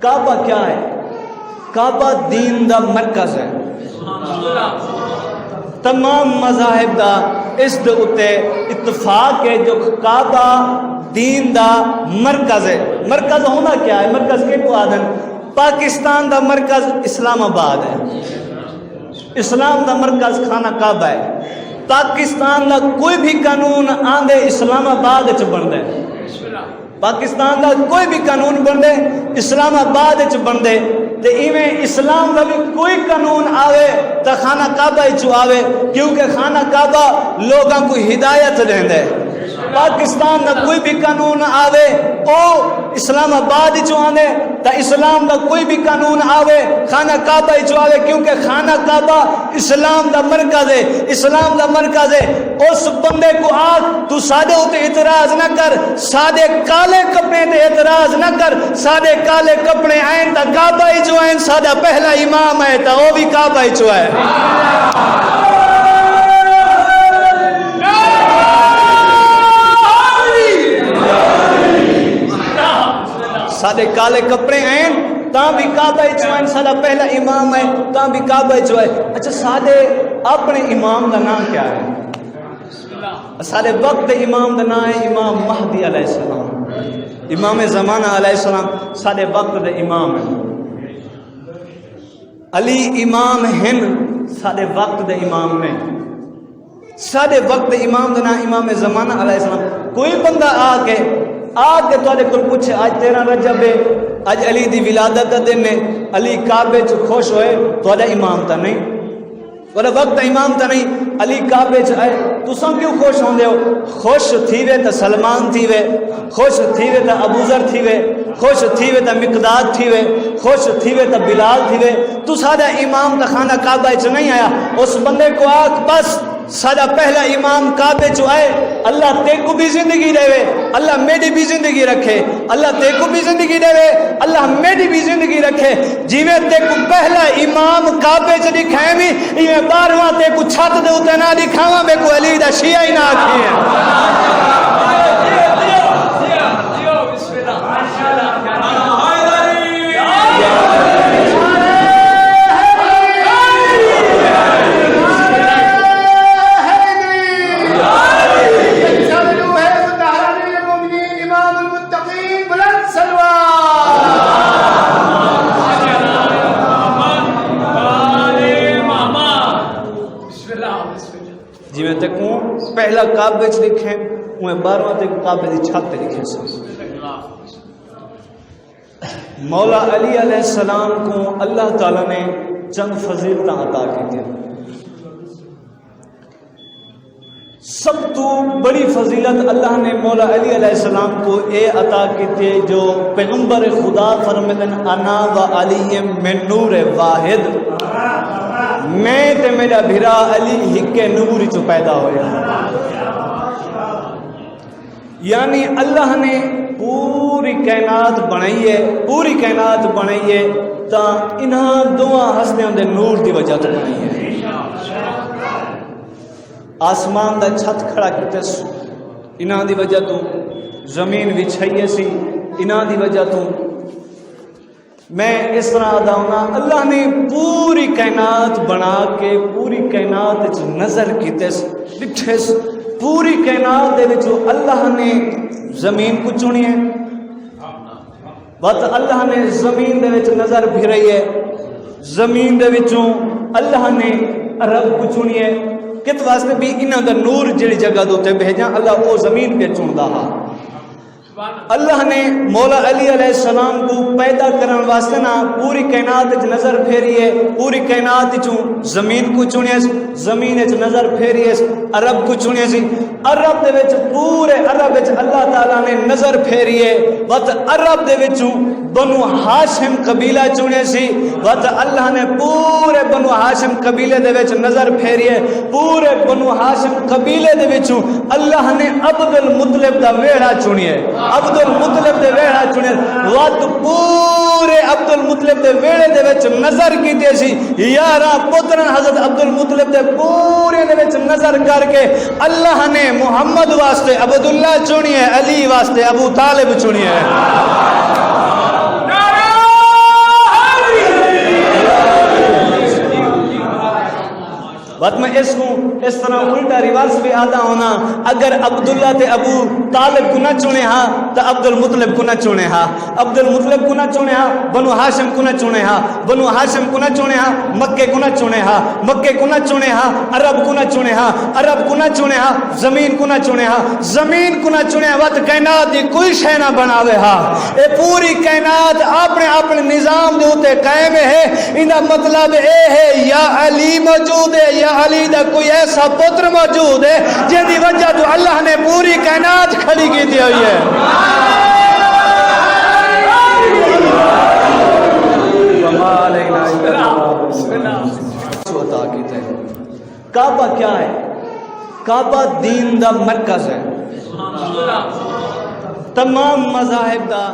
کعبہ کیا ہے؟ کعبہ دین دا مرکز ہے. تمام مذاہب دا اس دے اتے اتفاق ہے جو کعبہ دین دا مرکز ہے. مرکز ہونا کیا ہے؟ مرکز کے کو آدن پاکستان دا مرکز اسلام آباد ہے. اسلام دا مرکز خانہ کعبہ ہے. پاکستان دا کوئی بھی قانون آندے اسلام آباد چ بن دے. پاکستان دا کوئی بھی قانون بن دے اسلام آباد چ بن دے. تے ایویں اسلام دا بھی کوئی قانون آوے تا خانہ کعبہ چ آوے کیونکہ خانہ کعبہ لوگاں کو ہدایت دیندے. پاکستان دا کوئی بھی قانون آوے او اسلام آباد چ آندے تا اسلام دا کوئی بھی قانون آوے خانہ کعبہ چ آوے کیونکہ خانہ کعبہ اسلام دا مرکز ہے. اسلام دا مرکز ہے. اس بندے کو آگ تو سادے ہوتے اعتراض نہ کر, سادے کالے کپڑے تے اعتراض نہ کر. سادے کالے کپڑے آئیں تا کعبہ جو آئیں سادہ پہلا امام ہے تا وہ بھی کعبہ جو ہے. سادے کالے کپڑے ہیں تاں بھی کعبہ جو ہے سادہ پہلا امام ہے تاں بھی کعبہ جو ہے. اچھا سادے اپنے امام کا نام کیا ہے؟ سادے وقت امام کا نام ہے امام مہدی علیہ السلام. امام زمانہ علیہ السلام سادے وقت دے امام ہیں. علی امام ہند سادے وقت دے امام نے. سادے وقت امام کا نام امام زمانہ علیہ السلام. کوئی بندہ آ کے تو کو پوچھے آج 13 رجب ہے, آج علی دی ولادت دا دن ہے, علی کعبے چ خوش ہوئے تو امام تا نہیں, وقت امام تا نہیں, علی کعبے چ آئے تو سن کیوں خوش ہوندے ہو؟ خوش تھیوے تا سلمان تھیوے, خوش تھیوے تا ابو ذر تھیوے, خوش تھیوے تا مقداد تھیوے, خوش تھیوے تا بلال تھیوے. تو سادہ امام تا خانہ کعبہ چ نہیں آیا. اس بندے کو آگ بس سادہ پہلا امام کعبے چ آئے. اللہ تے کو بھی زندگی دے وے, اللہ میری بھی زندگی رکھے, اللہ تے کو بھی زندگی دے وے, اللہ میری بھی زندگی رکھے. جیویں تے کو پہلا امام کعبے چ دکھائیں بھی ایویں 12واں تے کو چھت دے اوتے نہ دکھاواں بے کو علی دا شیعہ ہی نہ آکھی ہے. جیویں تے کو پہلا کعبے چ لکھیں اویں 12واں تے کعبے دی چھت تے لکھیں سن. مولا علی علیہ السلام کو اللہ تعالی نے چند فضیلتاں عطا کی تھی. سب تو بڑی فضیلت اللہ نے مولا علی علیہ السلام کو اے عطا کی تھی جو پیغمبر خدا فرماتے ہیں انا و علی من نور واحد, میں تے میرا بھرا علی ہکے نور چ پیدا ہویا. یعنی اللہ نے پوری کائنات بنائی ہے, پوری کائنات بنائی ہے تا انہاں دواں ہستیاں دے نور دی وجہ تو بنائی ہے. آسمان دا چھت کھڑا کیتے انہاں دی وجہ تو, زمین وچھائیے سی انہاں دی وجہ تو. میں اس طرح ادا ہونا اللہ نے پوری کائنات بنا کے پوری کائنات نظر کیتے ڈٹھے پوری کائنات دے وچوں اللہ نے زمین کو چنی ہے. بس اللہ نے زمین دے وچ نظر پھرائی ہے. زمین دے وچوں اللہ نے عرب کو چنی ہے. کت واسطے بھی انہاں دا نور جڑی جگہ دوتے بھیجاں اللہ وہ زمین پہ چندا ہا. اللہ نے مولا علی علیہ السلام کو پیدا کرن واسطے نا پوری کائنات وچ نظر پھیری ہے. پوری کائنات وچوں زمین کو چنیا, زمین وچ نظر پھیری ہے, عرب کو چنیا سی. عرب دے وچ پورے عرب وچ اللہ تعالی نے نظر پھیری ہے. وقت عرب دے وچوں بنو ہاشم قبیلہ چنے سی. وقت اللہ نے پورے بنو ہاشم قبیلے دے وچ نظر پھیری ہے. پورے بنو ہاشم قبیلے دے وچوں اللہ نے عبد المطلب دا ویڑا چنی ہے. عبد المطلب دے ویڑا چنے وقت پورے عبد المطلب دے ویڑے دے وچ نظر کیتے سی. یارا پترن حضرت عبد المطلب دے پورے دے وچ نظر کر کے اللہ نے محمد واسطے عبداللہ چنی ہے, علی واسطے ابو طالب چنی ہے. بات میں اس طرح الٹا رواج بھی آتا ہونا اگر عبداللہ تے ابو طالب کو نہ چنے ہاں تو عبد المطلب کو نہ چنے ہاں عبد المطلب کو نہ چنے ہاں بنو ہاشم کو نہ چنے ہاں بنو ہاشم کو نہ چنے ہاں مکے کو نہ چنے ہاں مکے کو نہ چنے ہاں عرب کو نہ چنے ہاں عرب کو نہ چنے ہاں زمین کو نہ چنے ہاں زمین کو نہ چنے ہاں وقت کائنات دی کوئی شے نہ بناوے ہاں اے پوری کائنات اپنے نظام دے اوتے قائم ہے اندا مطلب اے ہے یا علی موجود ہے یا علی دا کوئی ایسا پتر موجود ہے جن دی وجہ تو اللہ نے پوری کائنات کھڑی کی دی ہوئی ہے کعبہ کیا ہے؟ کعبہ دین دا مرکز ہے تمام مذاہب دا